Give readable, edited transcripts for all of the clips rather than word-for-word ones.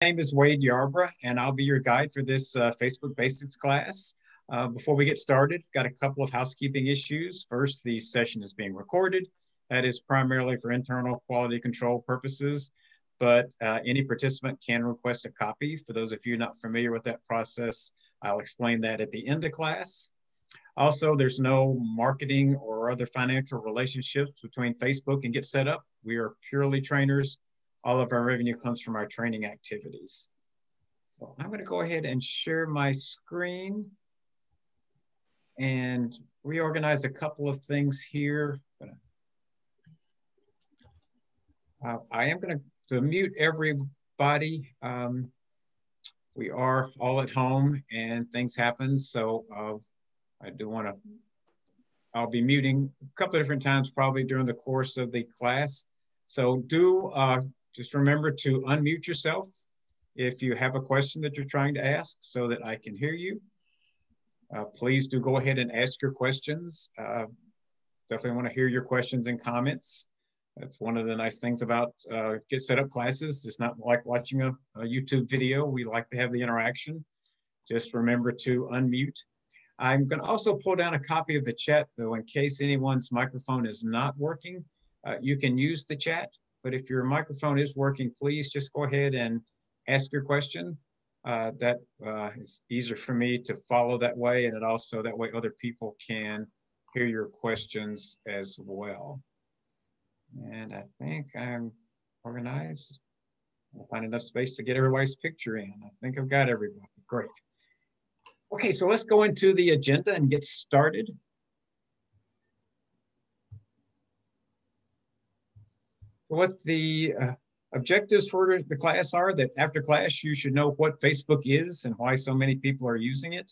name is Wade Yarbrough, and I'll be your guide for this Facebook Basics class. Before we get started, got a couple of housekeeping issues. First, the session is being recorded. That is primarily for internal quality control purposes, but any participant can request a copy. For those of you not familiar with that process, I'll explain that at the end of class. Also, there's no marketing or other financial relationships between Facebook and GetSetup. We are purely trainers. All of our revenue comes from our training activities. So I'm going to go ahead and share my screen and reorganize a couple of things here. I am going to mute everybody. We are all at home and things happen. So I do want to, I'll be muting a couple of different times probably during the course of the class. So just remember to unmute yourself if you have a question that you're trying to ask so that I can hear you. Please do go ahead and ask your questions. Definitely want to hear your questions and comments. That's one of the nice things about GetSetup classes. It's not like watching a YouTube video. We like to have the interaction. Just remember to unmute. I'm going to also pull down a copy of the chat, though, in case anyone's microphone is not working. You can use the chat. But if your microphone is working, please just go ahead and ask your question. That is easier for me to follow that way, and it also that way other people can hear your questions as well. And I think I'm organized. I'll find enough space to get everybody's picture in. I think I've got everybody. Great. Okay, so let's go into the agenda and get started. What the objectives for the class are, that after class you should know what Facebook is and why so many people are using it,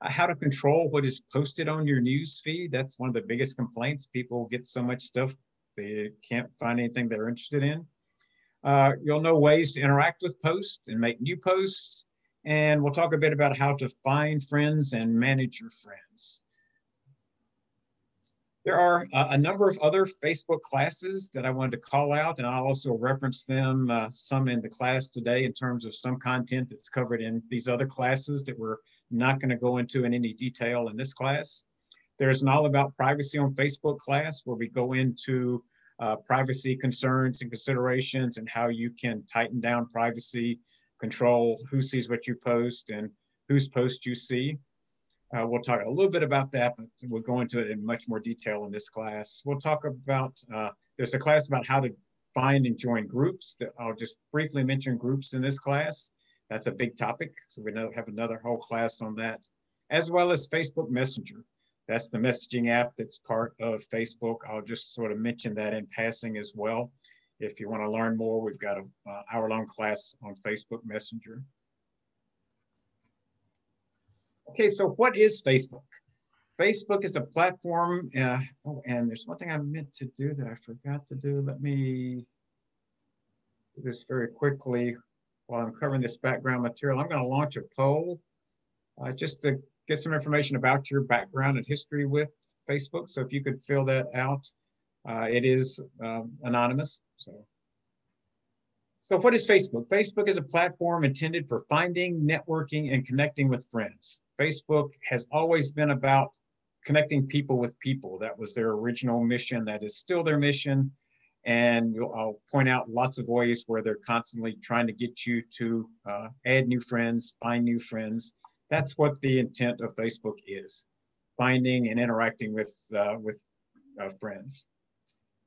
how to control what is posted on your news feed. That's one of the biggest complaints. People get so much stuff they can't find anything they're interested in. You'll know ways to interact with posts and make new posts, and we'll talk a bit about how to find friends and manage your friends. There are a number of other Facebook classes that I wanted to call out, and I'll also reference them some in the class today in terms of some content that's covered in these other classes that we're not going to go into in any detail in this class. There's an All About Privacy on Facebook class where we go into privacy concerns and considerations and how you can tighten down privacy, control who sees what you post and whose posts you see. We'll talk a little bit about that, but we'll go into it in much more detail in this class. We'll talk about, there's a class about how to find and join groups. That I'll just briefly mention groups in this class. That's a big topic, so we have another whole class on that, as well as Facebook Messenger. That's the messaging app that's part of Facebook. I'll just sort of mention that in passing as well. If you want to learn more, we've got an hour-long class on Facebook Messenger. Okay, so what is Facebook? Facebook is a platform, oh, and there's one thing I meant to do that I forgot to do. Let me do this very quickly while I'm covering this background material. I'm going to launch a poll just to get some information about your background and history with Facebook. So if you could fill that out, it is anonymous. So what is Facebook? Facebook is a platform intended for finding, networking, and connecting with friends. Facebook has always been about connecting people with people. That was their original mission. That is still their mission. And I'll point out lots of ways where they're constantly trying to get you to add new friends, find new friends. That's what the intent of Facebook is, finding and interacting with friends.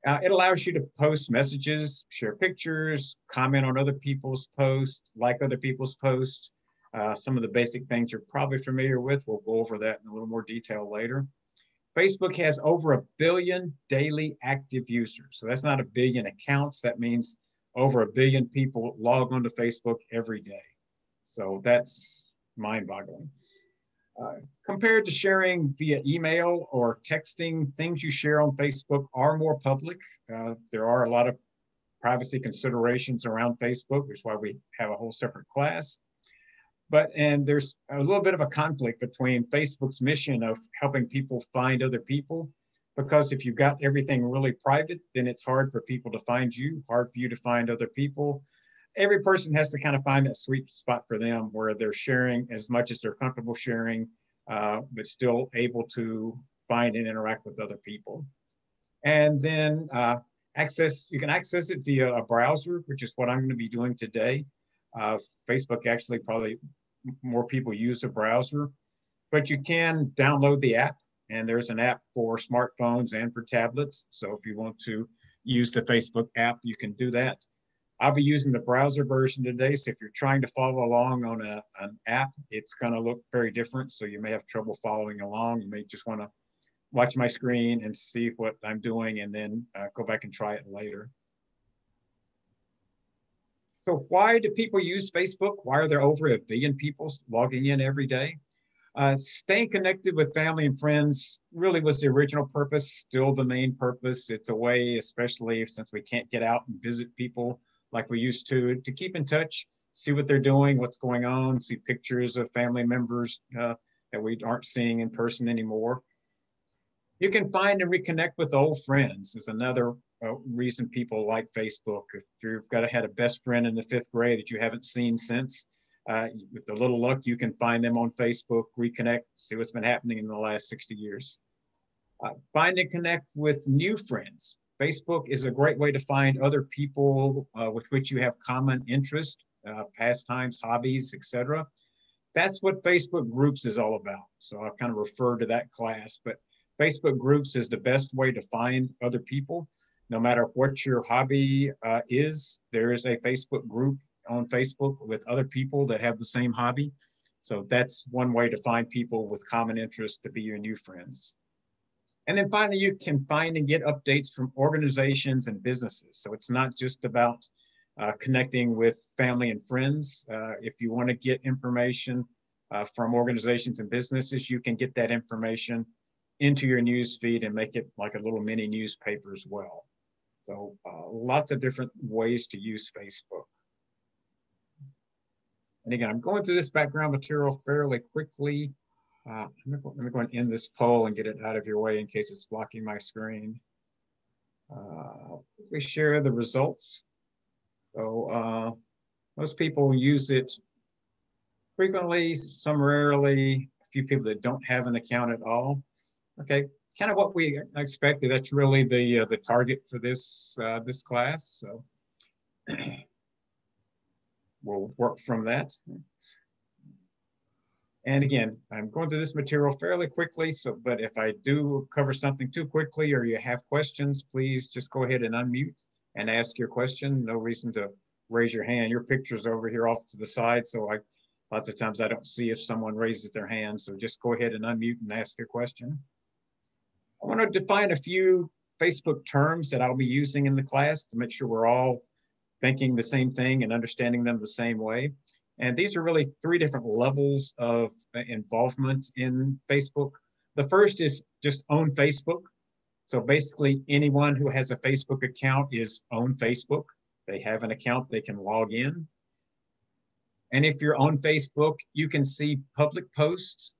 It allows you to post messages, share pictures, comment on other people's posts, like other people's posts. Some of the basic things you're probably familiar with. We'll go over that in a little more detail later. Facebook has over 1 billion daily active users. So that's not 1 billion accounts. That means over 1 billion people log onto Facebook every day. So that's mind-boggling. Compared to sharing via email or texting, things you share on Facebook are more public. There are a lot of privacy considerations around Facebook, which is why we have a whole separate class. And there's a little bit of a conflict between Facebook's mission of helping people find other people, because if you've got everything really private, then it's hard for people to find you, hard for you to find other people. every person has to kind of find that sweet spot for them where they're sharing as much as they're comfortable sharing, but still able to find and interact with other people. And then you can access it via a browser, which is what I'm going to be doing today. Facebook actually probably more people use a browser, but you can download the app, and there's an app for smartphones and for tablets. So if you want to use the Facebook app, you can do that. I'll be using the browser version today. So if you're trying to follow along on an app, it's going to look very different. So you may have trouble following along. You may just want to watch my screen and see what I'm doing and then go back and try it later. So why do people use Facebook? Why are there over 1 billion people logging in every day? Staying connected with family and friends really was the original purpose, still the main purpose. It's a way, especially since we can't get out and visit people like we used to keep in touch, see what they're doing, what's going on, see pictures of family members that we aren't seeing in person anymore. You can find and reconnect with old friends is another reason people like Facebook. If you've had a best friend in the 5th grade that you haven't seen since, with a little luck, you can find them on Facebook, reconnect, see what's been happening in the last 60 years. Find and connect with new friends. Facebook is a great way to find other people with which you have common interest, pastimes, hobbies, etc. That's what Facebook groups is all about. So I'll kind of refer to that class, but Facebook groups is the best way to find other people. No matter what your hobby is, there is a Facebook group on Facebook with other people that have the same hobby. So that's one way to find people with common interests to be your new friends. And then finally, you can find and get updates from organizations and businesses. So it's not just about connecting with family and friends. If you want to get information from organizations and businesses, you can get that information into your news feed and make it like a little mini newspaper as well. So lots of different ways to use Facebook. And again, I'm going through this background material fairly quickly. Let me go and end this poll and get it out of your way in case it's blocking my screen. I'll quickly share the results. So most people use it frequently, some rarely, a few people that don't have an account at all. Okay, kind of what we expected. That's really the target for this this class. So we'll work from that. And again, I'm going through this material fairly quickly. So, but if I do cover something too quickly or you have questions, please just go ahead and unmute and ask your question. No reason to raise your hand. Your picture's over here off to the side, so lots of times I don't see if someone raises their hand. So just go ahead and unmute and ask your question. I want to define a few Facebook terms that I'll be using in the class to make sure we're all thinking the same thing and understanding them the same way. And these are really 3 different levels of involvement in Facebook. The first is just own Facebook. So basically anyone who has a Facebook account is on Facebook. They have an account, they can log in. And if you're on Facebook, you can see public posts,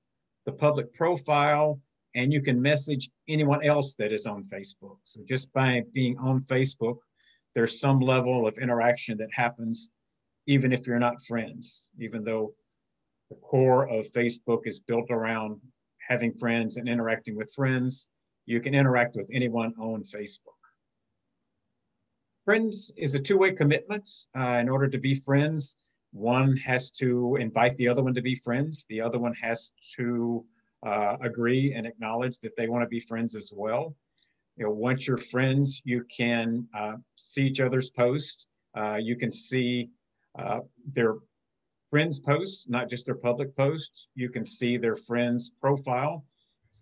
the public profile, and you can message anyone else that is on Facebook. So just by being on Facebook, there's some level of interaction that happens even if you're not friends, even though the core of Facebook is built around having friends and interacting with friends, you can interact with anyone on Facebook. Friends is a 2-way commitment. In order to be friends, one has to invite the other one to be friends. The other one has to agree and acknowledge that they want to be friends as well. You know, once you're friends, you can see each other's posts. You can see their friends' posts, not just their public posts. You can see their friends' profile.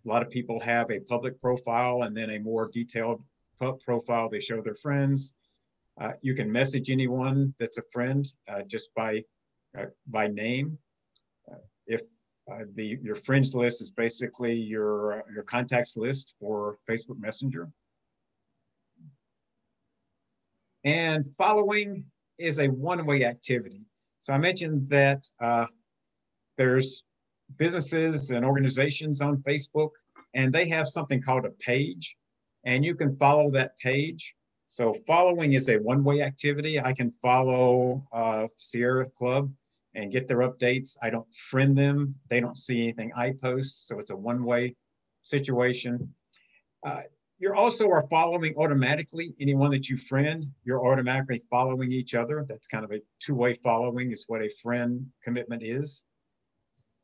A lot of people have a public profile and then a more detailed profile. They show their friends. You can message anyone that's a friend just by name. If your friends list is basically your contacts list for Facebook Messenger. And following is a 1-way activity. So I mentioned that there's businesses and organizations on Facebook, and they have something called a page, and you can follow that page. So following is a one-way activity. I can follow Sierra Club and get their updates. I don't friend them. They don't see anything I post. So it's a one-way situation. You also are following automatically anyone that you friend. You're automatically following each other. That's kind of a two-way following is what a friend commitment is.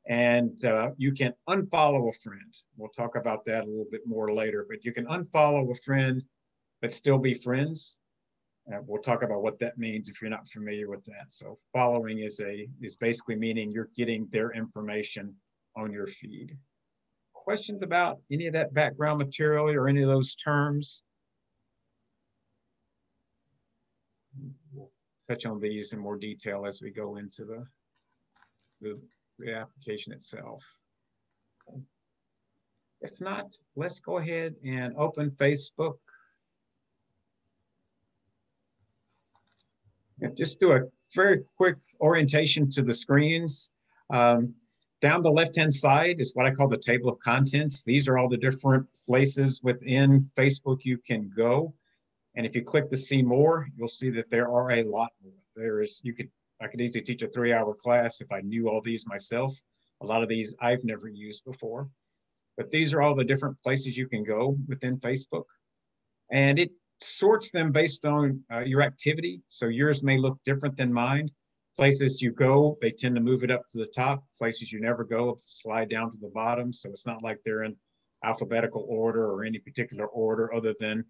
And you can unfollow a friend. We'll talk about that a little bit more later, but you can unfollow a friend but still be friends. We'll talk about what that means if you're not familiar with that. So following is basically meaning you're getting their information on your feed. Questions about any of that background material or any of those terms? We'll touch on these in more detail as we go into the application itself. If not, let's go ahead and open Facebook. And just do a very quick orientation to the screens. Down the left-hand side is what I call the table of contents. These are all the different places within Facebook you can go. And if you click the see more, you'll see that there are a lot more. I could easily teach a 3-hour class if I knew all these myself. A lot of these I've never used before. But these are all the different places you can go within Facebook. And it sorts them based on your activity. So yours may look different than mine. Places you go, they tend to move it up to the top. Places you never go, slide down to the bottom. So it's not like they're in alphabetical order or any particular order other than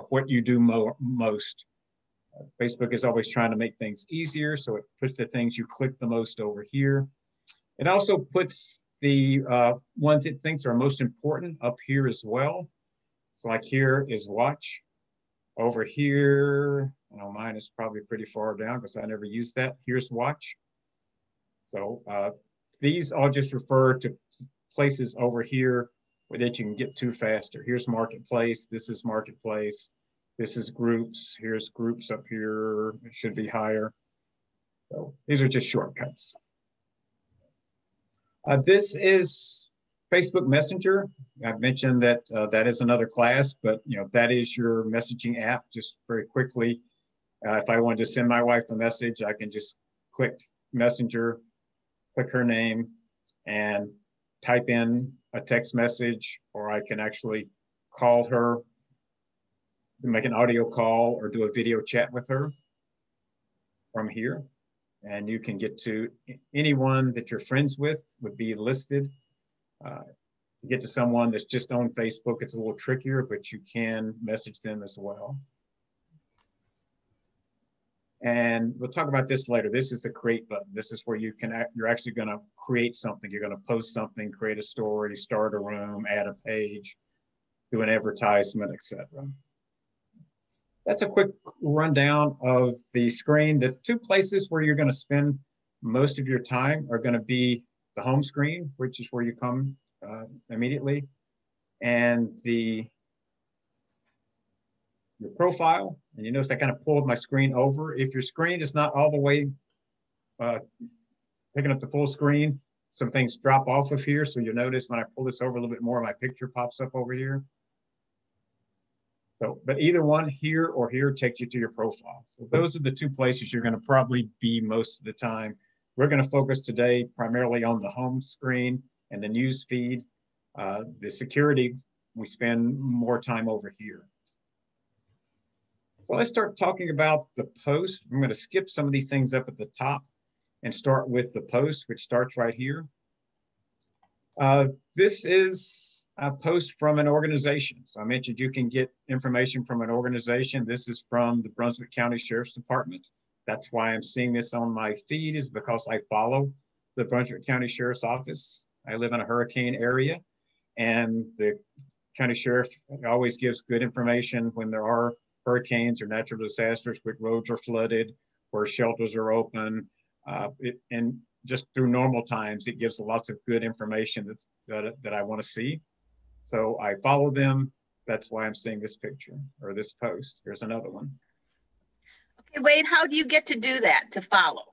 what you do most. Facebook is always trying to make things easier. So it puts the things you click the most over here. It also puts the ones it thinks are most important up here as well. So like here is watch. Over here, mine is probably pretty far down because I never use that. Here's watch. So these all just refer to places over here that you can get to faster. Here's marketplace. This is marketplace. This is groups. Here's groups up here. It should be higher. So these are just shortcuts. This is Facebook Messenger. I've mentioned that that is another class, but that is your messaging app. Just very quickly, if I wanted to send my wife a message, I can just click Messenger, click her name, and type in a text message, or I can actually call her, make an audio call, or do a video chat with her from here. And you can get to anyone that you're friends with would be listed. To get to someone that's just on Facebook, it's a little trickier, but you can message them as well. And we'll talk about this later. This is the create button. This is where you're actually going to create something. You're going to post something, create a story, start a room, add a page, do an advertisement, etc. That's a quick rundown of the screen. The two places where you're going to spend most of your time are going to be the home screen, which is where you come immediately, and your profile. And you notice I kind of pulled my screen over. If your screen is not all the way picking up the full screen, some things drop off of here. So you'll notice when I pull this over a little bit more, my picture pops up over here. So, but either one, here or here, takes you to your profile. So those are the two places you're going to probably be most of the time. We're going to focus today primarily on the home screen and the news feed. The security, we spend more time over here. So let's start talking about the post. I'm going to skip some of these things up at the top and start with the post, which starts right here. This is a post from an organization. So I mentioned you can get information from an organization. This is from the Brunswick County Sheriff's Department. That's why I'm seeing this on my feed, is because I follow the Brunswick County Sheriff's Office. I live in a hurricane area, and the county sheriff always gives good information when there are hurricanes or natural disasters, which roads are flooded, where shelters are open, and just through normal times, it gives lots of good information that I want to see. So I follow them. That's why I'm seeing this picture or this post. Here's another one. Okay, Wade, how do you get to do that, to follow?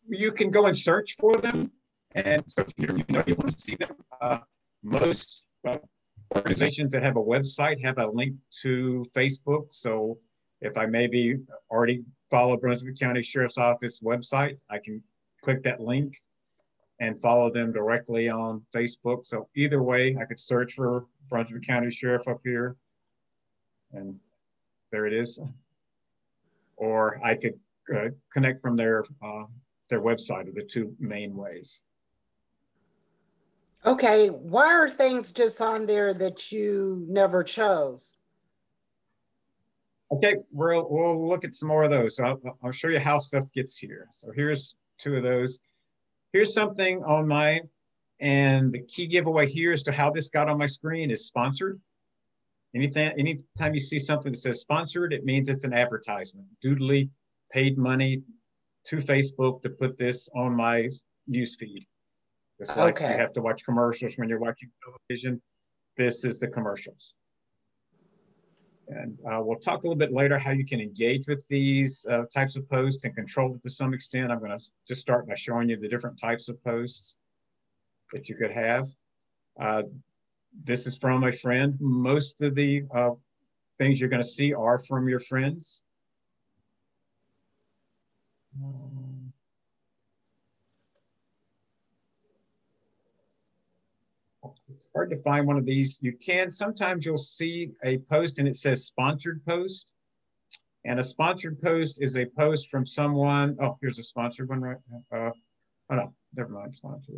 You can go and search for them. And so if you want to see them, most Organizations that have a website have a link to Facebook. So if I maybe already follow Brunswick County Sheriff's Office website, I can click that link and follow them directly on Facebook. So either way, I could search for Brunswick County Sheriff up here, and there it is. Or I could connect from their website, are the two main ways. Okay, why are things just on there that you never chose? Okay, we'll look at some more of those. So I'll show you how stuff gets here. So here's two of those. Here's something on mine, and the key giveaway here as to how this got on my screen is sponsored. Anytime you see something that says sponsored, it means it's an advertisement. Doodly paid money to Facebook to put this on my news feed. Just like you have to watch commercials when you're watching television, this is the commercials. And we'll talk a little bit later how you can engage with these types of posts and control it to some extent. I'm going to just start by showing you the different types of posts that you could have. This is from a friend. Most of the things you're going to see are from your friends. It's hard to find one of these. You can, sometimes you'll see a post and it says sponsored post. And a sponsored post is a post from someone. Oh, here's a sponsored one, right? Oh no, never mind, sponsored.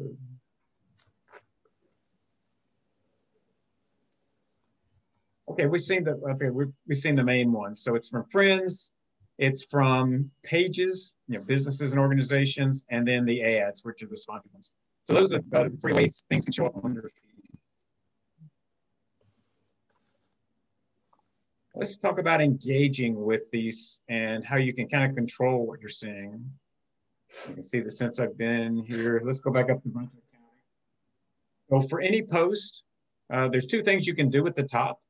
Okay, we've seen the main one. So it's from friends, it's from pages, businesses and organizations, and then the ads, which are the sponsored ones. So those are the three ways things can show up on your feed. Let's talk about engaging with these and how you can kind of control what you're seeing. You can see that since I've been here, let's go back up to Brunswick County. So for any post, there's two things you can do at the top.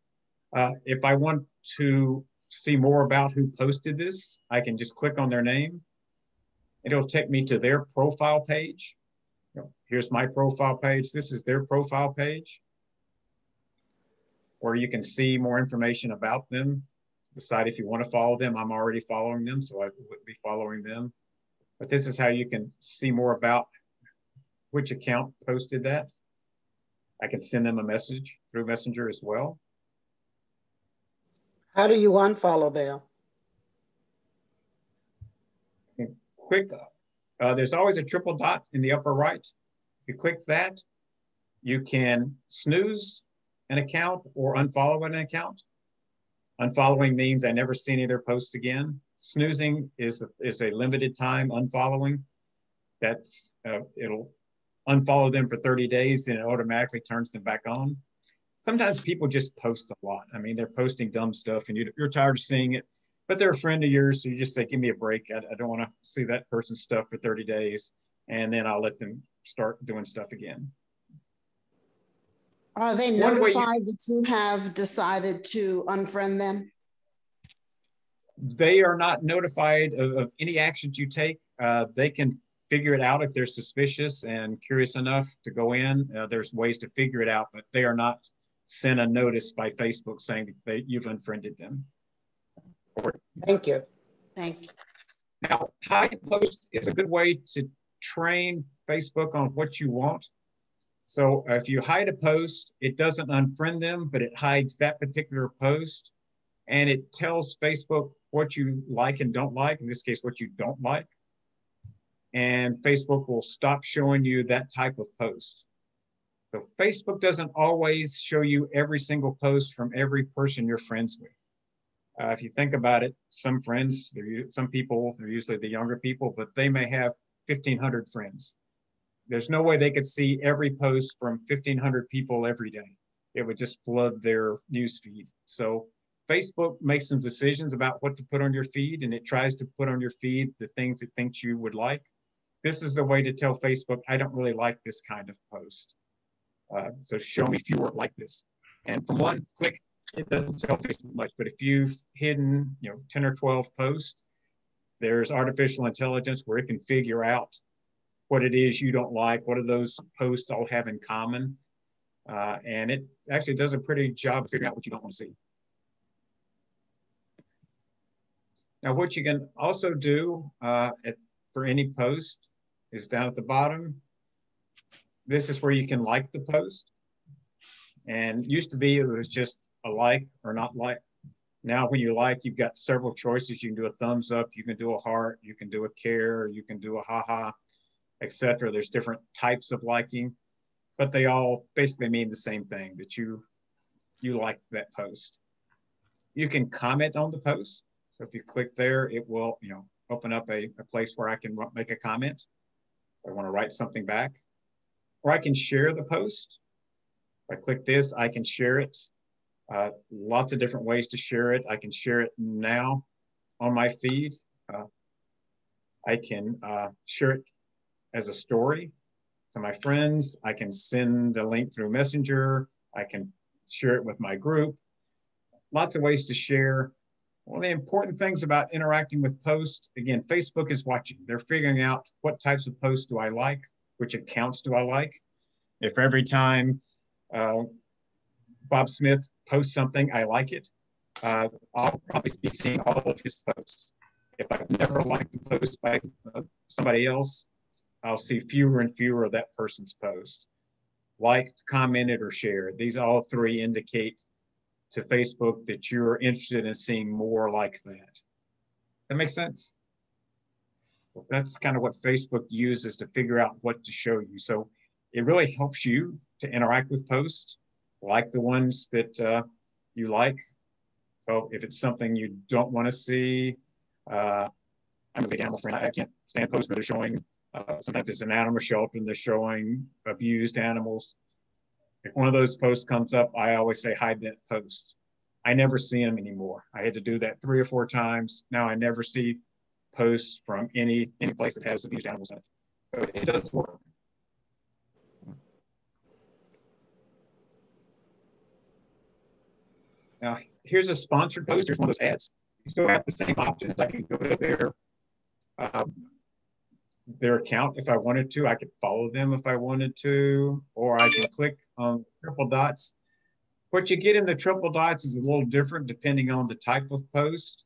If I want to see more about who posted this, I can just click on their name. It'll take me to their profile page. Here's my profile page. This is their profile page, where you can see more information about them. Decide if you want to follow them. I'm already following them, so I wouldn't be following them. But this is how you can see more about which account posted that. I can send them a message through Messenger as well. How do you unfollow them? Quick, there's always a triple dot in the upper right. If you click that, you can snooze an account or unfollow an account. Unfollowing means I never see any of their posts again. Snoozing is a limited time unfollowing. That's it'll unfollow them for 30 days and it automatically turns them back on. Sometimes people just post a lot. I mean, they're posting dumb stuff and you're tired of seeing it, but they're a friend of yours. So you just say, give me a break. I don't want to see that person's stuff for 30 days. And then I'll let them start doing stuff again. Are they notified that you have decided to unfriend them? They are not notified of any actions you take. They can figure it out if they're suspicious and curious enough to go in. There's ways to figure it out, but they are not sent a notice by Facebook saying that you've unfriended them. Thank you. Thank you. Now, hide post is a good way to train Facebook on what you want. So if you hide a post, it doesn't unfriend them, but it hides that particular post. And it tells Facebook what you like and don't like, in this case, what you don't like. And Facebook will stop showing you that type of post. So Facebook doesn't always show you every single post from every person you're friends with. If you think about it, some friends, some people, they're usually the younger people, but they may have 1,500 friends. There's no way they could see every post from 1,500 people every day. It would just flood their news feed. So Facebook makes some decisions about what to put on your feed, and it tries to put on your feed the things it thinks you would like. This is a way to tell Facebook, I don't really like this kind of post. So show me fewer like this. And from one click, it doesn't tell Facebook much, but if you've hidden 10 or 12 posts, there's artificial intelligence where it can figure out what it is you don't like, what do those posts all have in common. And it actually does a pretty job of figuring out what you don't want to see. Now, what you can also do for any post is down at the bottom. This is where you can like the post. And used to be, it was just a like or not like. Now, when you like, you've got several choices. You can do a thumbs up, you can do a heart, you can do a care, you can do a haha, etc. There's different types of liking, but they all basically mean the same thing, that you liked that post. You can comment on the post. So if you click there, it will open up a place where I can make a comment. I want to write something back. Or I can share the post. If I click this, I can share it. Lots of different ways to share it. I can share it now on my feed. I can share it as a story to my friends. I can send a link through Messenger. I can share it with my group. Lots of ways to share. One of the important things about interacting with posts, again, Facebook is watching. They're figuring out what types of posts do I like, which accounts do I like. If every time Bob Smith posts something, I like it, I'll probably be seeing all of his posts. If I've never liked a post by somebody else, I'll see fewer and fewer of that person's post. Liked, commented, or shared. These all three indicate to Facebook that you're interested in seeing more like that. That makes sense? Well, that's kind of what Facebook uses to figure out what to show you. So it really helps you to interact with posts, like the ones that you like. So if it's something you don't want to see, I'm a big animal friend. I can't stand posts where they're showing, sometimes it's an animal shelter and they're showing abused animals. If one of those posts comes up, I always say hide that post. I never see them anymore. I had to do that 3 or 4 times. Now I never see posts from any place that has abused animals in it. So it does work. Now, here's a sponsored post. Here's one of those ads. You still have the same options. I can go to their account if I wanted to. I could follow them if I wanted to, or I can click on triple dots. What you get in the triple dots is a little different depending on the type of post.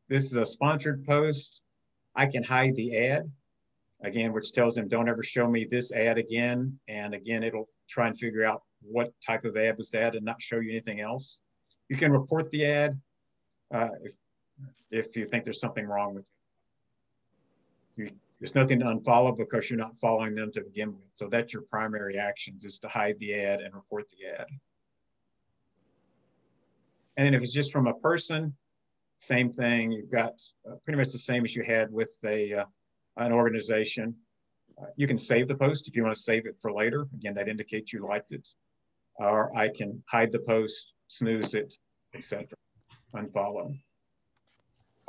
This is a sponsored post. I can hide the ad, again, which tells them don't ever show me this ad again. And again, it'll try and figure out what type of ad was that and not show you anything else. You can report the ad if you think there's something wrong with it. There's nothing to unfollow because you're not following them to begin with. So that's your primary actions, is to hide the ad and report the ad. And then if it's just from a person, same thing. You've got pretty much the same as you had with an organization. You can save the post if you want to save it for later. Again, that indicates you liked it. Or I can hide the post, snooze it, etc. Unfollow.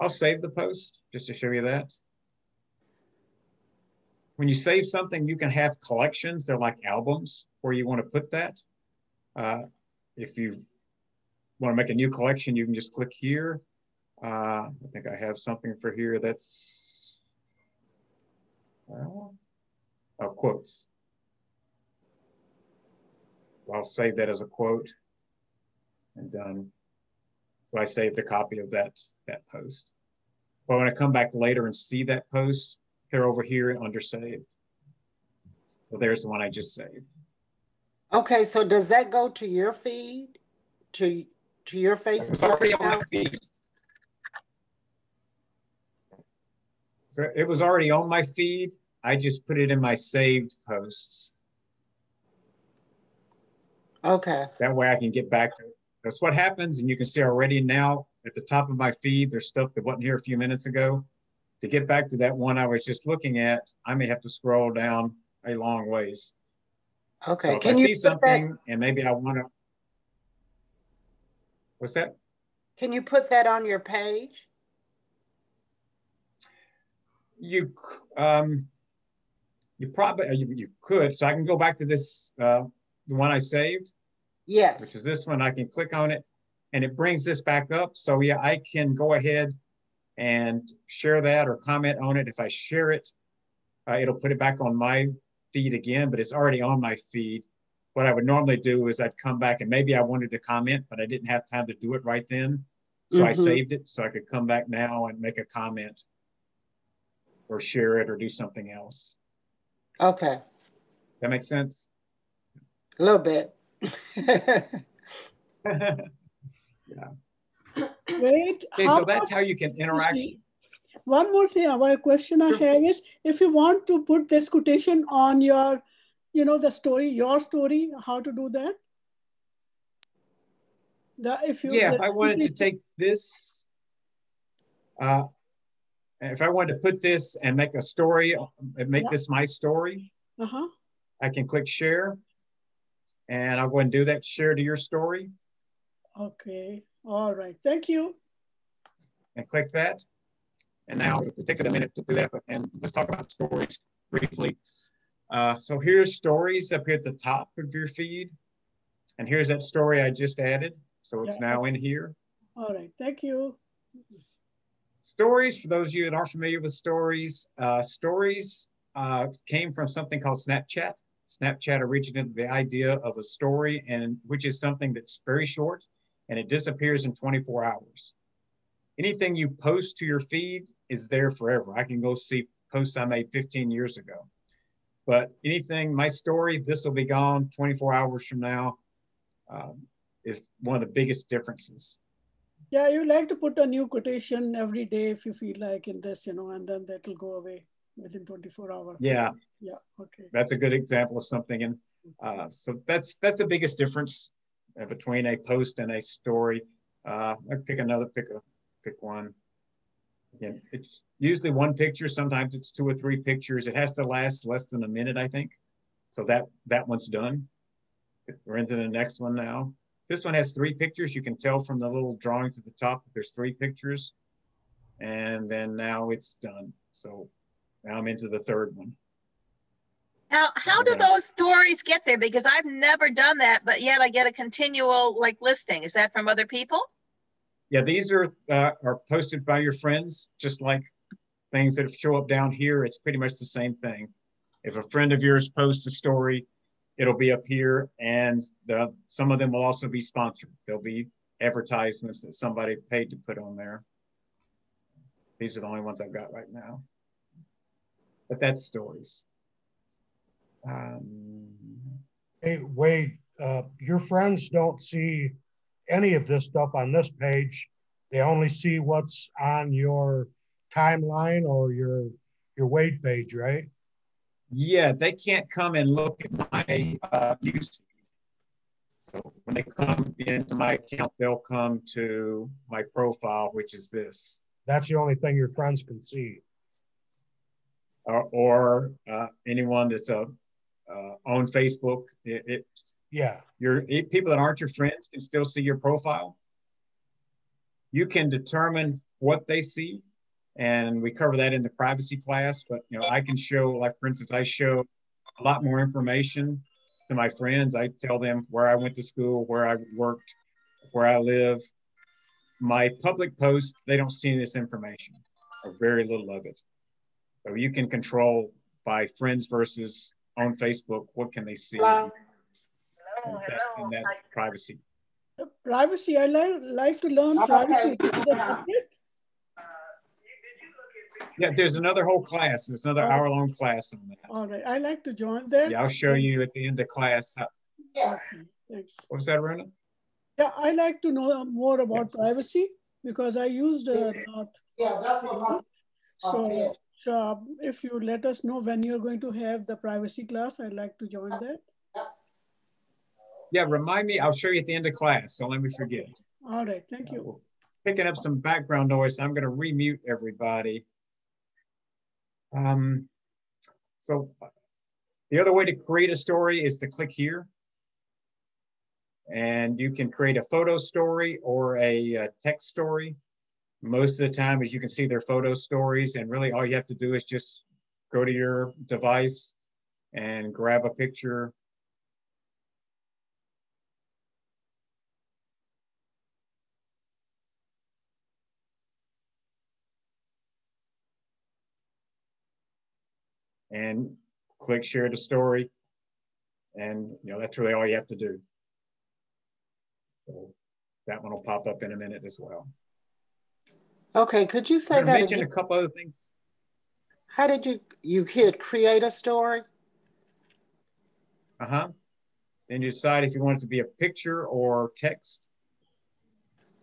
I'll save the post just to show you that. When you save something, you can have collections. They're like albums where you want to put that. If you want to make a new collection, you can just click here. I think I have something for here that's, quotes. I'll save that as a quote and done. So I saved a copy of that post. But when I come back later and see that post, they're over here under saved. So there's the one I just saved. Okay, so does that go to your feed? To your Facebook It's already on my account? feed. So it was already on my feed. I just put it in my saved posts. Okay. That way I can get back to it. That's what happens. And you can see already now at the top of my feed, there's stuff that wasn't here a few minutes ago. To get back to that one I was just looking at, I may have to scroll down a long ways. Okay. So if I see something and maybe I want to, what's that? Can you put that on your page? You probably, you could. So I can go back to this, the one I saved. Yes. Which is this one. I can click on it and it brings this back up. So yeah, I can go ahead and share that or comment on it. If I share it, it'll put it back on my feed again, but it's already on my feed. what I would normally do is I'd come back and maybe I wanted to comment, but I didn't have time to do it right then. So I saved it so I could come back now and make a comment or share it or do something else. Okay. That makes sense? A little bit. Yeah. Wait, Okay, so that's how you can interact. One more thing, one question I have is, if you want to put this quotation on your, the story, your story, how to do that? If I wanted to take this, if I wanted to put this and make a story, make this my story, I can click share, and I'll go and do that, share to your story. Okay, all right, thank you. And click that. And now it takes a minute to do that, and let's talk about stories briefly. So here's stories up here at the top of your feed. And here's that story I just added. So it's now in here. All right, thank you. Stories, for those of you that aren't familiar with stories, stories came from something called Snapchat. Snapchat originated the idea of a story, and which is something that's very short and it disappears in 24 hours. Anything you post to your feed is there forever. I can go see posts I made 15 years ago. But anything, my story, this will be gone 24 hours from now, is one of the biggest differences. Yeah, you like to put a new quotation every day if you feel like in this, and then that will go away within 24 hours. Yeah. Yeah, okay. That's a good example of something. And so that's the biggest difference between a post and a story. I pick one. Again, it's usually one picture. Sometimes it's 2 or 3 pictures. It has to last less than a minute, I think. So that one's done. We're into the next one now. This one has 3 pictures. You can tell from the little drawings at the top that there's 3 pictures. And then now it's done. So now I'm into the third one. Now, how do those stories get there? Because I've never done that, but yet I get a continual listing. Is that from other people? Yeah, these are posted by your friends, just like things that show up down here. It's pretty much the same thing. If a friend of yours posts a story, it'll be up here, and some of them will also be sponsored. There'll be advertisements that somebody paid to put on there. These are the only ones I've got right now. But that's stories. Hey, Wade, your friends don't see any of this stuff on this page. They only see what's on your timeline or your Wade page, right? Yeah, they can't come and look at my news feed. So when they come into my account, they'll come to my profile, which is this. That's the only thing your friends can see. Or anyone that's on Facebook. People that aren't your friends can still see your profile. You can determine what they see, and we cover that in the privacy class. But I can show, like for instance, I show a lot more information to my friends. I tell them where I went to school, where I worked, where I live. My public posts, they don't see this information, or very little of it. So you can control by friends versus on Facebook, what can they see? Hello. And that's privacy. Privacy, I like to learn privacy. Yeah, there's another whole class. There's another hour-long class on that. All right, I like to join that. Yeah, I'll show you at the end of class. Okay, thanks. What was that, Rona? Yeah, I like to know more about privacy because I used a lot. Yeah, that's what So if you let us know when you're going to have the privacy class, I'd like to join that. Yeah, remind me. I'll show you at the end of class. Don't let me forget. All right, thank you. Picking up some background noise. I'm going to remute everybody. So the other way to create a story is to click here. And you can create a photo story or a text story. Most of the time, as you can see, they're photo stories, and really all you have to do is just go to your device and grab a picture. And click share the story. And that's really all you have to do. So that one will pop up in a minute as well. Okay, could you say I'm that mention again? a couple other things. How did you hit create a story? Then you decide if you want it to be a picture or text.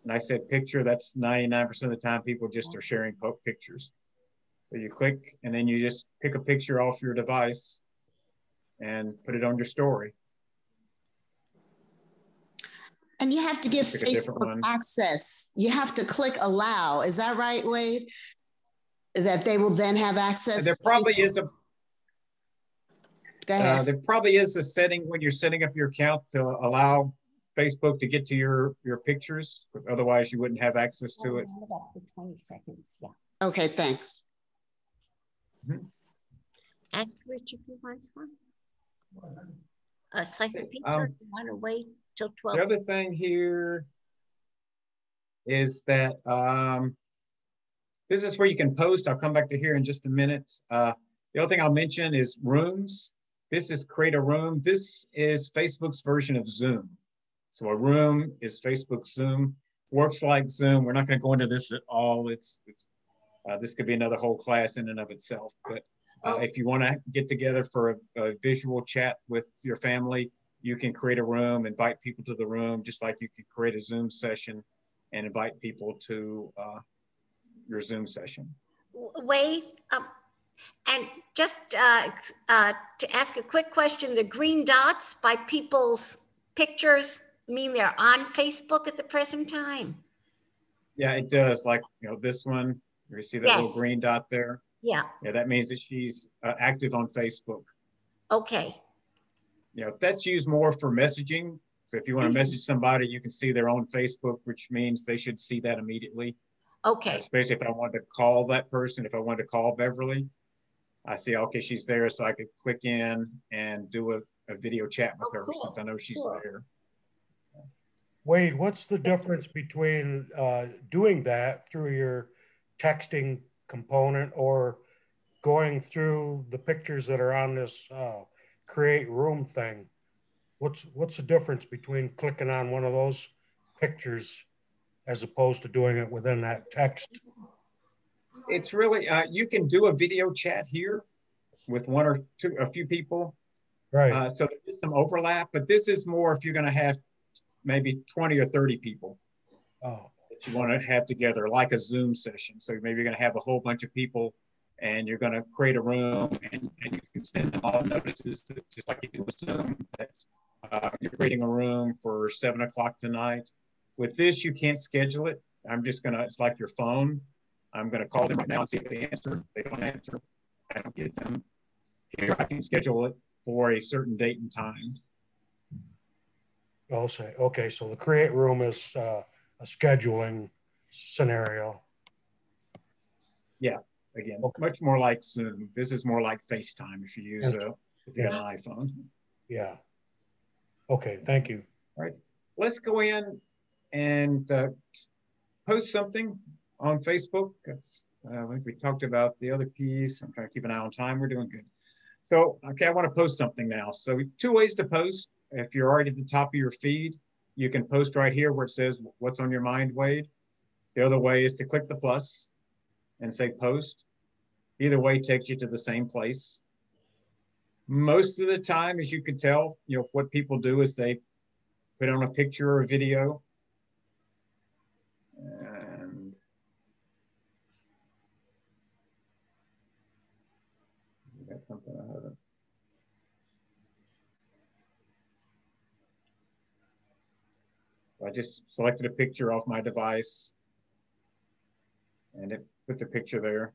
And I said picture, that's 99% of the time people just are sharing pictures. So you click and then you just pick a picture off your device and put it on your story. And you have to give Pick a different Facebook one. access. You have to click allow. Is that right, Wade? That they will then have access. There probably is a Go ahead. there probably is a setting when you're setting up your account to allow Facebook to get to your pictures. Otherwise, you wouldn't have access to it. About for 20 seconds, yeah. Okay, thanks. Ask Rich if he wants one. A slice of pizza, or do you want to wait till 12? The other thing here is that this is where you can post. I'll come back to here in just a minute. The other thing I'll mention is rooms. This is create a room. This is Facebook's version of Zoom. So a room is Facebook Zoom. Works like Zoom. We're not going to go into this at all. This could be another whole class in and of itself. But if you want to get together for a visual chat with your family, you can create a room, invite people to the room, just like you can create a Zoom session and invite people to your Zoom session. Wade, and just to ask a quick question, the green dots by people's pictures mean they're on Facebook at the present time? Yeah, it does. Like, this one, you see that little green dot there? Yeah. Yeah, that means that she's active on Facebook. Okay. That's used more for messaging. So if you want to message somebody, you can see they're on Facebook, which means they should see that immediately. Okay. Especially if I wanted to call that person, if I wanted to call Beverly, I see, okay, she's there, so I could click in and do a video chat with her since I know she's there. Wade, what's the difference between doing that through your texting component or going through the pictures that are on this create room thing? What's the difference between clicking on one of those pictures as opposed to doing it within that text? It's really, you can do a video chat here with one or two, a few people. Right. So there's some overlap, but this is more if you're going to have maybe 20 or 30 people that you want to have together, like a Zoom session. So maybe you're going to have a whole bunch of people and you're going to create a room and you can send them all notices to, just like you do with Zoom. That, you're creating a room for 7 o'clock tonight. With this, you can't schedule it. I'm just going to, it's like your phone. I'm going to call them right now and see if they answer. If they don't answer, I don't get them. Here, I can schedule it for a certain date and time. I'll say, okay, so the create room is a scheduling scenario. Yeah, again, much more like Zoom. This is more like FaceTime if you use if you got an iPhone. Yeah. Okay, thank you. All right, let's go in and post something on Facebook. I think we talked about the other piece. I'm trying to keep an eye on time. We're doing good. So, okay, I want to post something now. So 2 ways to post. If you're already at the top of your feed, you can post right here where it says, what's on your mind, Wade? The other way is to click the plus and say post. Either way takes you to the same place. Most of the time, as you can tell, what people do is they put on a picture or a video. And got something I haven't. I just selected a picture off my device and it put the picture there.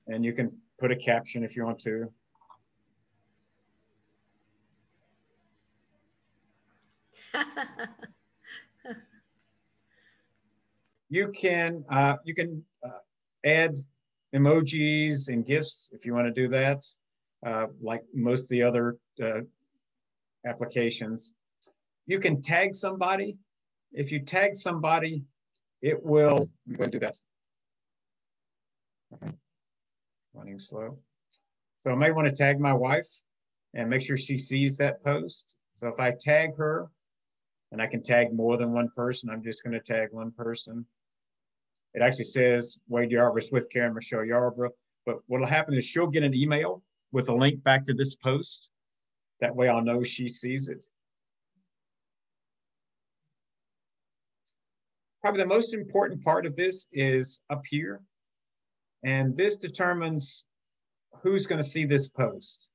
And you can put a caption if you want to. You can add emojis and GIFs if you want to do that, like most of the other applications. You can tag somebody. If you tag somebody, it will, I'm going to do that. Okay. Running slow. So I may want to tag my wife and make sure she sees that post. So if I tag her, and I can tag more than one person, I'm just gonna tag one person. It actually says Wade Yarbrough with Karen Michelle Yarbrough, but what'll happen is she'll get an email with a link back to this post. That way I'll know she sees it. Probably the most important part of this is up here. And this determines who's going to see this post.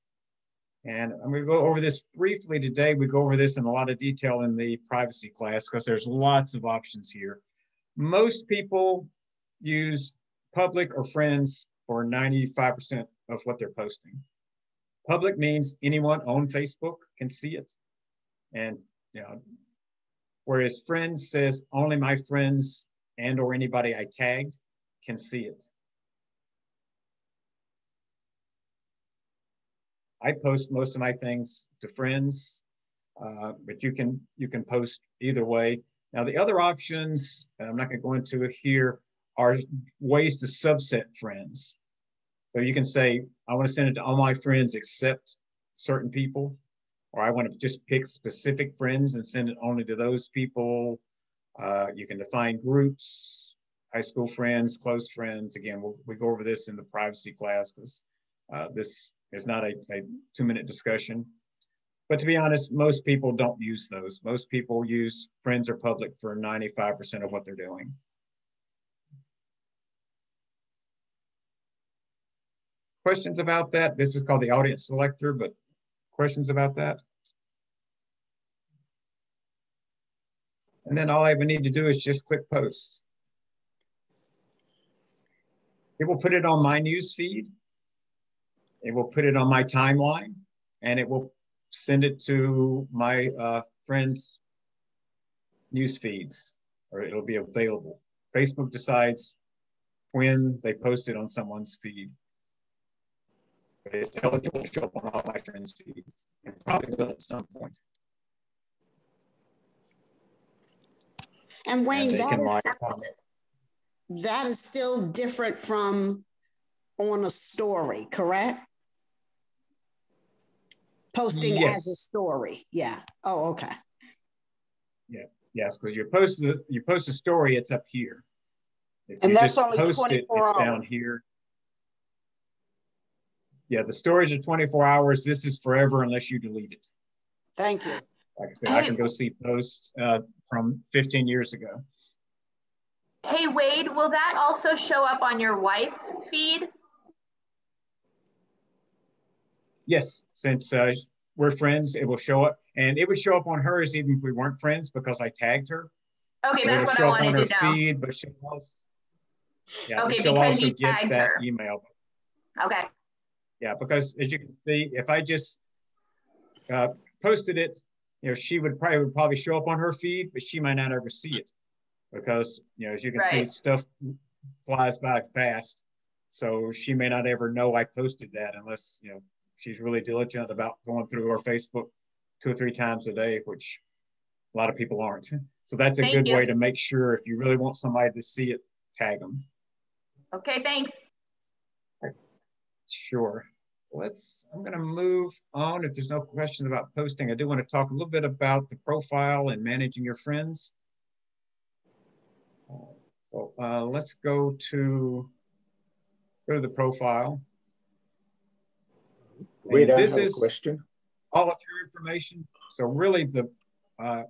And I'm going to go over this briefly today. We go over this in a lot of detail in the privacy class because there's lots of options here. Most people use public or friends for 95% of what they're posting. Public means anyone on Facebook can see it. And whereas friends says only my friends and or anybody I tagged can see it. I post most of my things to friends, but you can post either way. Now the other options, I'm not going to go into it here, are ways to subset friends. So you can say, I want to send it to all my friends except certain people, or I want to just pick specific friends and send it only to those people. You can define groups, high school friends, close friends. Again, we go over this in the privacy class because this is not a 2-minute discussion. But to be honest, most people don't use those. Most people use friends or public for 95% of what they're doing. Questions about that? This is called the audience selector, but questions about that? And then all I would need to do is just click post. It will put it on my news feed. It will put it on my timeline, and it will send it to my friends' news feeds, or it'll be available. Facebook decides when they post it on someone's feed. But it's eligible to show up on all my friends' feeds, and probably will at some point. And Wayne, and that is still different from on a story, correct? Posting yes. as a story. Yeah. Oh, okay. Yeah. Yes, because you post a story, it's up here. If and you that's just only post 24 it, it's hours. down here. Yeah, the stories are 24 hours. This is forever unless you delete it. Thank you. Like I said, I can go see posts from 15 years ago. Hey, Wade, will that also show up on your wife's feed? Yes, since we're friends, it will show up. And it would show up on hers even if we weren't friends because I tagged her. Okay, so that's what I wanted to know. Feed, but she'll also, yeah, okay, she'll because also you get tagged that her. email. Okay. Yeah, because as you can see, if I just posted it, she would probably show up on her feed, but she might not ever see it because, as you can see, stuff flies by fast. So she may not ever know I posted that unless, she's really diligent about going through her Facebook 2 or 3 times a day, which a lot of people aren't. So that's a good way to make sure if you really want somebody to see it, tag them. Okay, thanks. Sure. I'm going to move on. If there's no questions about posting, I do want to talk a little bit about the profile and managing your friends. So let's go to the profile. Wait, I have a question. All of your information. So really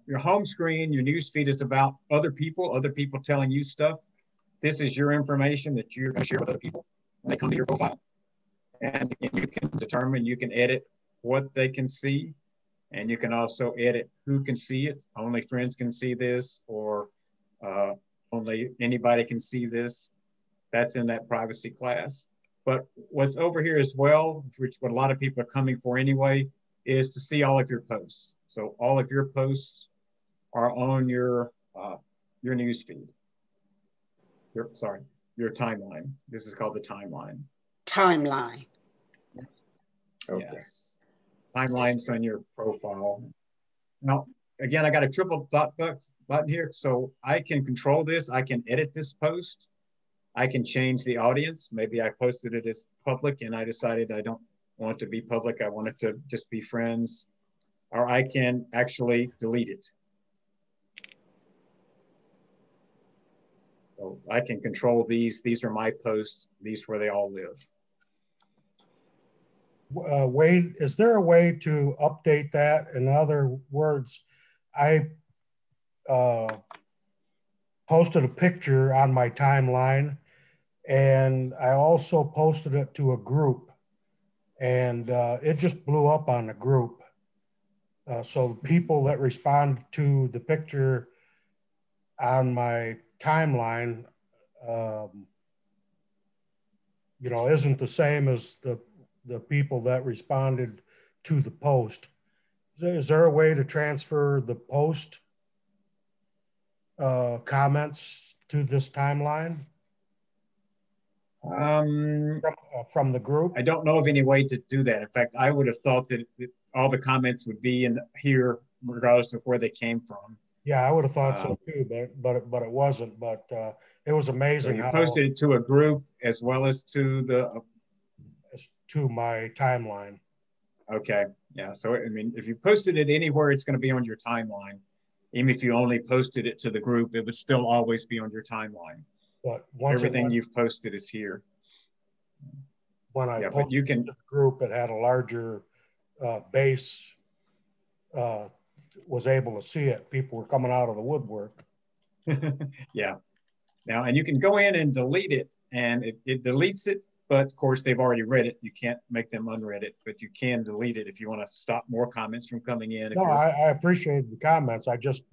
your home screen, your news feed is about other people telling you stuff. This is your information that you're going to share with other people when they come to your profile. And you can determine, you can edit what they can see, and you can also edit who can see it. Only friends can see this, or only anybody can see this. That's in that privacy class. But what's over here as well, which what a lot of people are coming for anyway, is to see all of your posts. So all of your posts are on your news feed. Your timeline. This is called the timeline. Timeline. Okay. Yes. Timelines on your profile. Now, again, I got a triple dot button here, so I can control this. I can edit this post. I can change the audience. Maybe I posted it as public and I decided I don't want it to be public, I want it to just be friends, or I can actually delete it. So I can control these. These are my posts. These are where they all live. Wade, is there a way to update that? In other words, I posted a picture on my timeline, and I also posted it to a group, and it just blew up on the group. So the people that respond to the picture on my timeline, you know, isn't the same as the people that responded to the post. Is there a way to transfer the post comments to this timeline from the group? I don't know of any way to do that. In fact, I would have thought that all the comments would be in here, regardless of where they came from. Yeah, I would have thought so too, but it wasn't. But it was amazing. So you posted it to a group as well as to my timeline. Okay, yeah. So I mean, if you posted it anywhere, it's going to be on your timeline. Even if you only posted it to the group, it would still always be on your timeline. But once everything you've posted is here. When I posted you can, to the group, it had a larger base. Was able to see it. People were coming out of the woodwork. Yeah. Now, and you can go in and delete it, and it deletes it. But of course, they've already read it. You can't make them unread it, but you can delete it if you want to stop more comments from coming in. No, I appreciate the comments. I just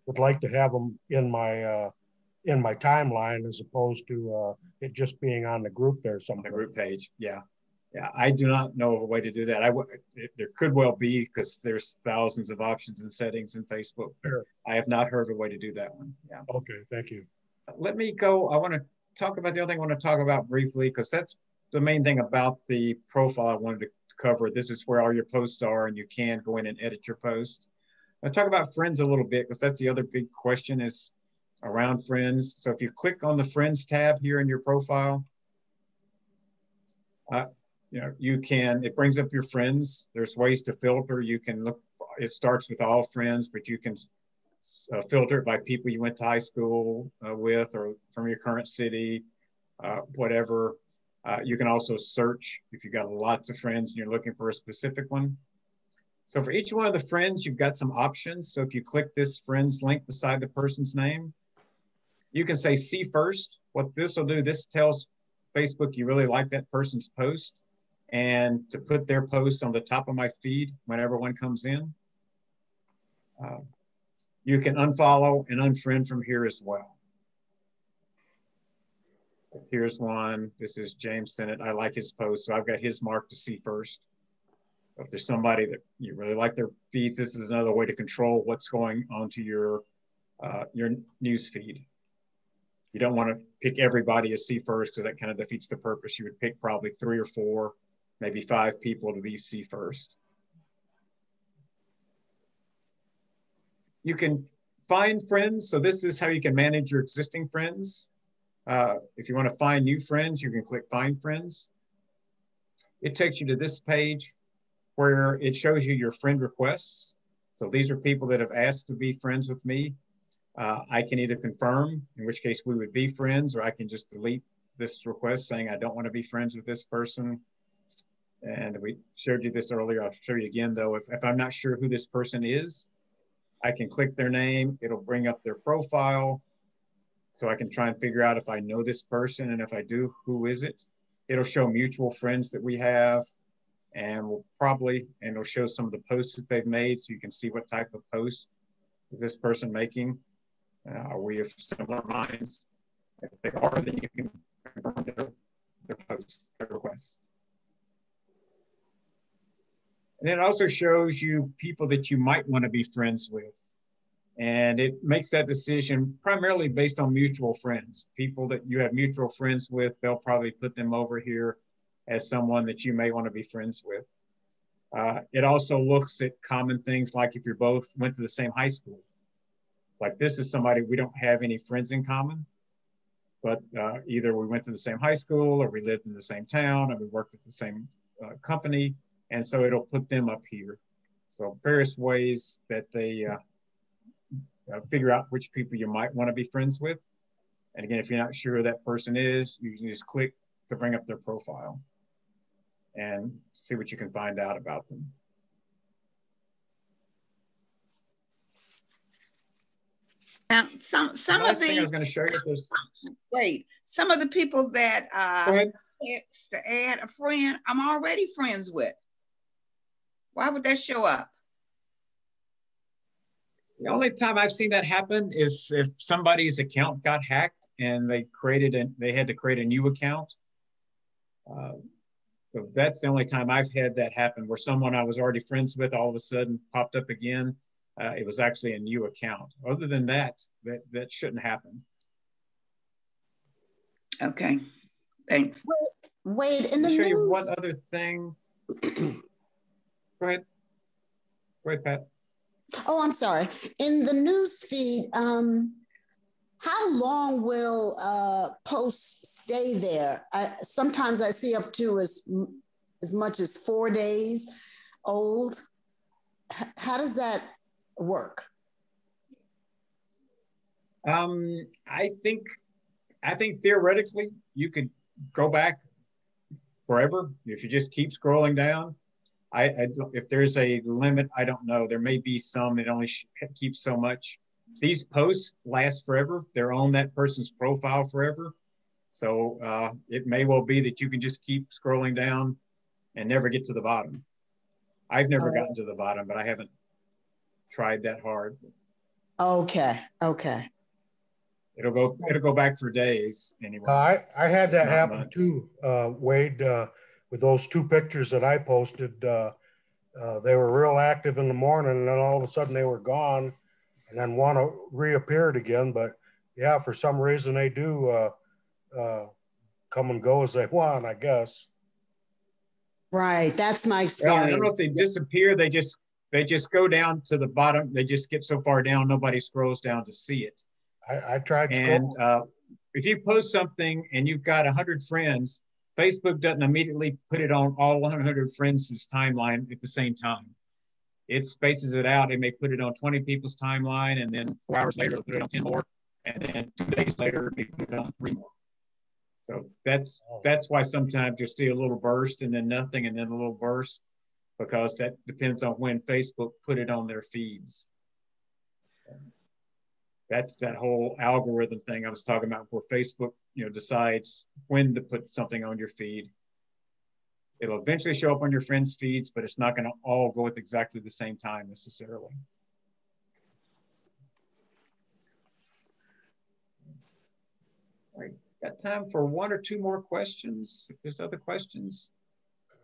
would like to have them in my timeline as opposed to it just being on the group there somewhere. On the group page, yeah. Yeah, I do not know of a way to do that. There could well be, because there's thousands of options and settings in Facebook. Sure. I have not heard of a way to do that one. Yeah. Okay, thank you. Let me go. I want to talk about the other thing I want to talk about briefly, because that's the main thing about the profile I wanted to cover. This is where all your posts are, and you can go in and edit your posts. I'll talk about friends a little bit, because that's the other big question is around friends. So if you click on the friends tab here in your profile, you know, it brings up your friends. There's ways to filter. You can look, it starts with all friends, but you can filter it by people you went to high school with, or from your current city, whatever. You can also search if you've got lots of friends and you're looking for a specific one. So for each one of the friends, you've got some options. So if you click this friends link beside the person's name, you can say see first. What this will do, this tells Facebook you really like that person's post, and to put their post on the top of my feed whenever one comes in. You can unfollow and unfriend from here as well. Here's one. This is James Sennett. I like his post, so I've got his marked to see first. If there's somebody that you really like their feeds, this is another way to control what's going onto your news feed. You don't want to pick everybody as see first, because that kind of defeats the purpose. You would pick probably 3 or 4, maybe 5 people to be see first. You can find friends. So this is how you can manage your existing friends. If you want to find new friends, you can click find friends. It takes you to this page where it shows you your friend requests. So these are people that have asked to be friends with me. I can either confirm, in which case we would be friends, or I can just delete this request saying I don't want to be friends with this person. And we showed you this earlier. I'll show you again though. If I'm not sure who this person is, I can click their name. It'll bring up their profile. So I can try and figure out if I know this person, and if I do, who is it? It'll show mutual friends that we have, and it'll show some of the posts that they've made, so you can see what type of post is this person making. Are we of similar minds? If they are, then you can confirm their posts, their requests. And then it also shows you people that you might want to be friends with. And it makes that decision primarily based on mutual friends. People that you have mutual friends with, they'll probably put them over here as someone that you may want to be friends with. It also looks at common things, like if you both went to the same high school. Like this is somebody we don't have any friends in common, but either we went to the same high school, or we lived in the same town, or we worked at the same company, and so it'll put them up here. So various ways that they figure out which people you might want to be friends with. And again, if you're not sure who that person is, you can just click to bring up their profile and see what you can find out about them. Now, some of thing I was the going to show you is some of the people that go ahead. to add a friend, I'm already friends with. Why would that show up? The only time I've seen that happen is if somebody's account got hacked and they had to create a new account. So that's the only time I've had that happen, where someone I was already friends with all of a sudden popped up again. It was actually a new account. Other than that, that shouldn't happen. Okay, thanks. Wade, in the I'll show news. you one other thing. Go ahead. Go ahead, Pat. Oh, I'm sorry. In the news feed, how long will posts stay there? Sometimes I see up to as much as 4 days old. How does that work? I think theoretically you could go back forever if you just keep scrolling down. If there's a limit, I don't know. There may be some that only keeps so much. These posts last forever. They're on that person's profile forever. So it may well be that you can just keep scrolling down and never get to the bottom. I've never gotten to the bottom, but I haven't tried that hard. Okay. It'll go back for days anyway. I had that happen months. too, Wade, with those 2 pictures that I posted. They were real active in the morning, and then all of a sudden they were gone, and then one reappeared again. But yeah, for some reason they do come and go as they want, I guess. Right, that's my experience. Well, I don't know if they disappear. They just go down to the bottom. They just get so far down, nobody scrolls down to see it. I tried. And if you post something and you've got 100 friends, Facebook doesn't immediately put it on all 100 friends' timeline at the same time. It spaces it out. It may put it on 20 people's timeline, and then 4 hours later, it'll put it on 10 more. And then 2 days later, it may put it on 3 more. So that's why sometimes you'll see a little burst and then nothing and then a little burst, because that depends on when Facebook put it on their feeds. That's that whole algorithm thing I was talking about, where Facebook, decides when to put something on your feed. It'll eventually show up on your friends' feeds, but it's not going to all go at exactly the same time necessarily. All right, got time for 1 or 2 more questions. If there's other questions.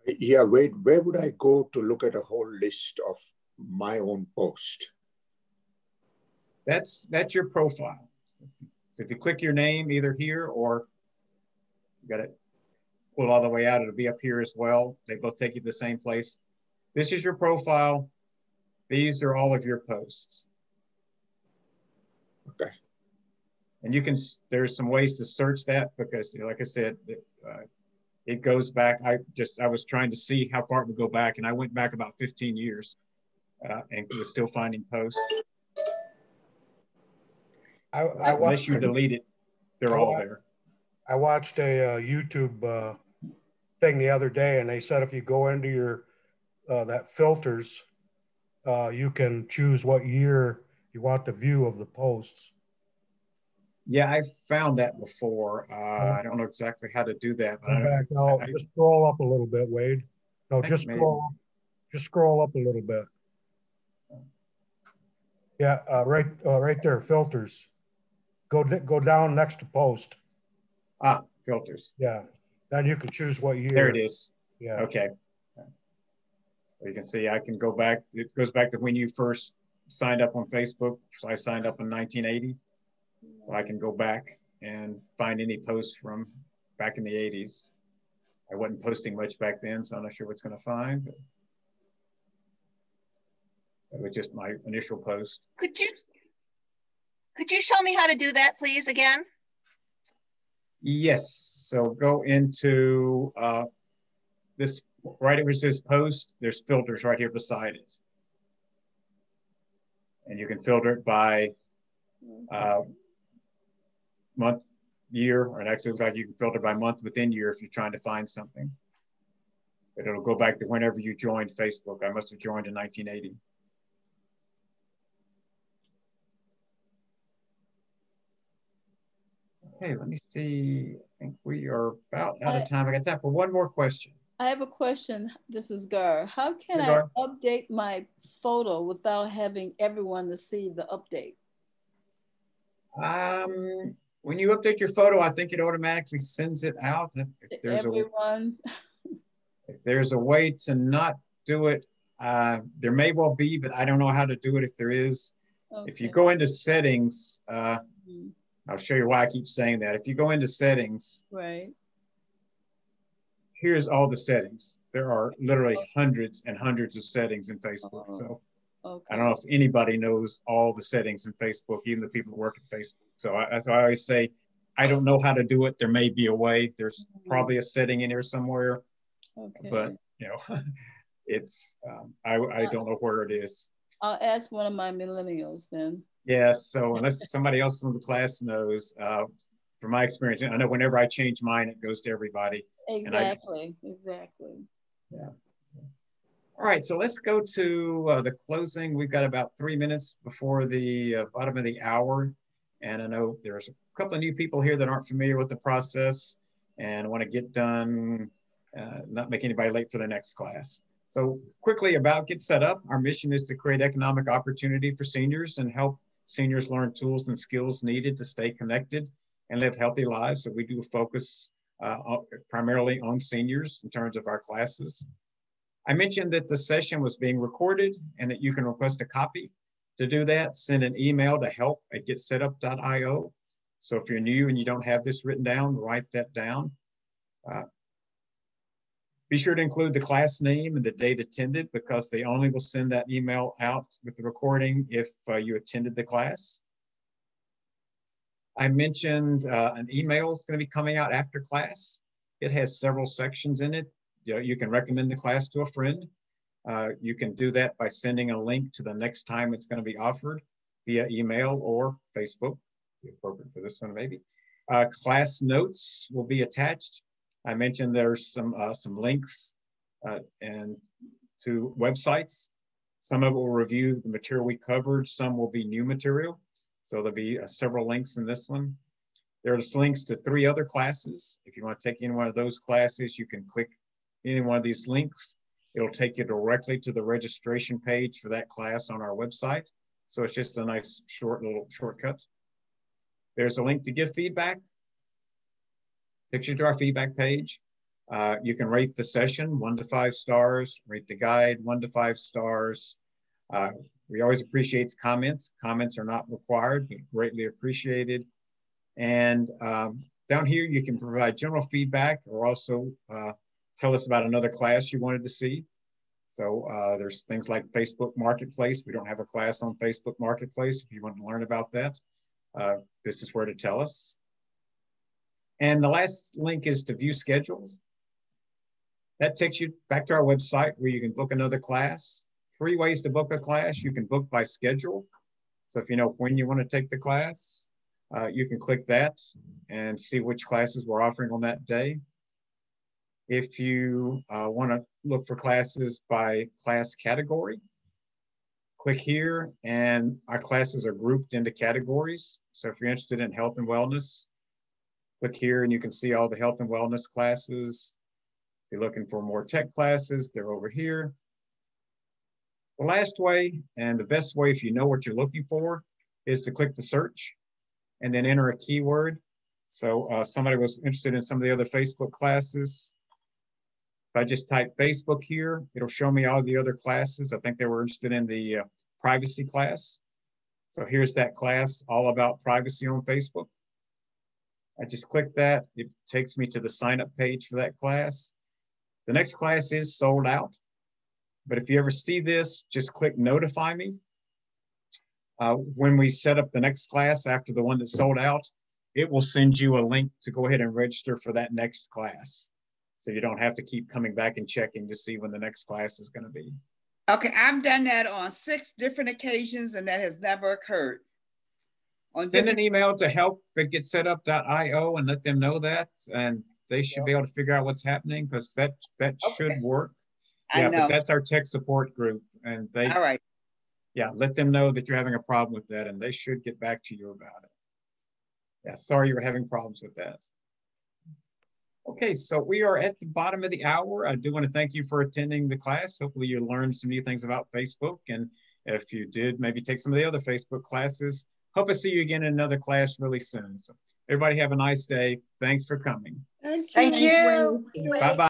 Yeah, wait, where would I go to look at a whole list of my own post? That's your profile. So if you click your name either here, or you got it pull all the way out, it'll be up here as well. They both take you to the same place. This is your profile. These are all of your posts. Okay. And there's some ways to search that, because like I said, it goes back. I was trying to see how far it would go back, and I went back about 15 years and was still finding posts. Unless you delete it, they're all there. I watched a YouTube thing the other day, and they said if you go into your that filters, you can choose what year you want the view of the posts. Yeah, I found that before. I don't know exactly how to do that. But just scroll up a little bit, Wade. No, just scroll up a little bit. Yeah, right there, filters. Go down next to post. Ah, filters. Yeah, then you can choose what year. There it is. Yeah. Okay. You can see I can go back. It goes back to when you first signed up on Facebook. So I signed up in 1980. So I can go back and find any posts from back in the 80s. I wasn't posting much back then, so I'm not sure what's going to find. But that was just my initial post. Could you show me how to do that, please, again? Yes. So go into this right where it says post, there's filters right here beside it. And you can filter it by month, year, or actually looks like you can filter by month within year if you're trying to find something. But it'll go back to whenever you joined Facebook. I must have joined in 1980. Okay, let me see. I think we are about out of time. I got time for one more question. I have a question. This is Gar. How can Hey, I update my photo without having everyone to see the update? When you update your photo, I think it automatically sends it out. If there's everyone. If there's a way to not do it, there may well be, but I don't know how to do it if there is. Okay. If you go into settings, I'll show you why I keep saying that. If you go into settings, right. Here's all the settings. There are literally hundreds and hundreds of settings in Facebook. So okay. I don't know if anybody knows all the settings in Facebook, even the people who work at Facebook. So I always say, I don't know how to do it. There may be a way. There's probably a setting in here somewhere. Okay. But you know, it's I don't know where it is. I'll ask one of my millennials then. Yeah. So unless somebody else in the class knows, from my experience, I know whenever I change mine, it goes to everybody. Exactly. Exactly. Yeah. All right. So let's go to the closing. We've got about 3 minutes before the bottom of the hour, and I know there's a couple of new people here that aren't familiar with the process and want to get done. Not make anybody late for the next class. So quickly about GetSetup, our mission is to create economic opportunity for seniors and help seniors learn tools and skills needed to stay connected and live healthy lives. So we do focus primarily on seniors in terms of our classes. I mentioned that the session was being recorded and that you can request a copy. To do that, send an email to help@getsetup.io. So if you're new and you don't have this written down, write that down. Be sure to include the class name and the date attended, because they only will send that email out with the recording if you attended the class. I mentioned an email is going to be coming out after class. It has several sections in it. You can recommend the class to a friend. You can do that by sending a link to the next time it's going to be offered via email or Facebook. Be appropriate for this one, maybe. Class notes will be attached. I mentioned there's some links and to websites. Some of it will review the material we covered. Some will be new material. So there'll be several links in this one. There's links to 3 other classes. If you want to take any one of those classes, you can click any one of these links. It'll take you directly to the registration page for that class on our website. So it's just a nice short little shortcut. There's a link to give feedback. Takes you to our feedback page. You can rate the session 1 to 5 stars, rate the guide 1 to 5 stars. We always appreciate comments. Comments are not required, but greatly appreciated. And down here, you can provide general feedback or also tell us about another class you wanted to see. So there's things like Facebook Marketplace. We don't have a class on Facebook Marketplace. If you want to learn about that, this is where to tell us. And the last link is to view schedules. That takes you back to our website where you can book another class. 3 ways to book a class. You can book by schedule. So if you know when you want to take the class, you can click that and see which classes we're offering on that day. If you want to look for classes by class category, click here and our classes are grouped into categories. So if you're interested in health and wellness, click here and you can see all the health and wellness classes. If you're looking for more tech classes, they're over here. The last way and the best way, if you know what you're looking for, is to click the search and then enter a keyword. So somebody was interested in some of the other Facebook classes. If I just type Facebook here, it'll show me all the other classes. I think they were interested in the privacy class. So here's that class all about privacy on Facebook. I just click that. It takes me to the sign up page for that class. The next class is sold out. But if you ever see this, just click notify me. When we set up the next class after the one that's sold out, it will send you a link to go ahead and register for that next class. So you don't have to keep coming back and checking to see when the next class is going to be. Okay, I've done that on 6 different occasions and that has never occurred. Send an email to help@getsetup.io and let them know that, and they should be able to figure out what's happening, because that should work. I know. But that's our tech support group, and they, all right. Yeah, let them know that you're having a problem with that, and they should get back to you about it. Yeah, sorry you were having problems with that. Okay, so we are at the bottom of the hour. I do want to thank you for attending the class. Hopefully you learned some new things about Facebook, and if you did, maybe take some of the other Facebook classes. Hope to see you again in another class really soon. So everybody have a nice day. Thanks for coming. Thank you. Thank you. Bye-bye.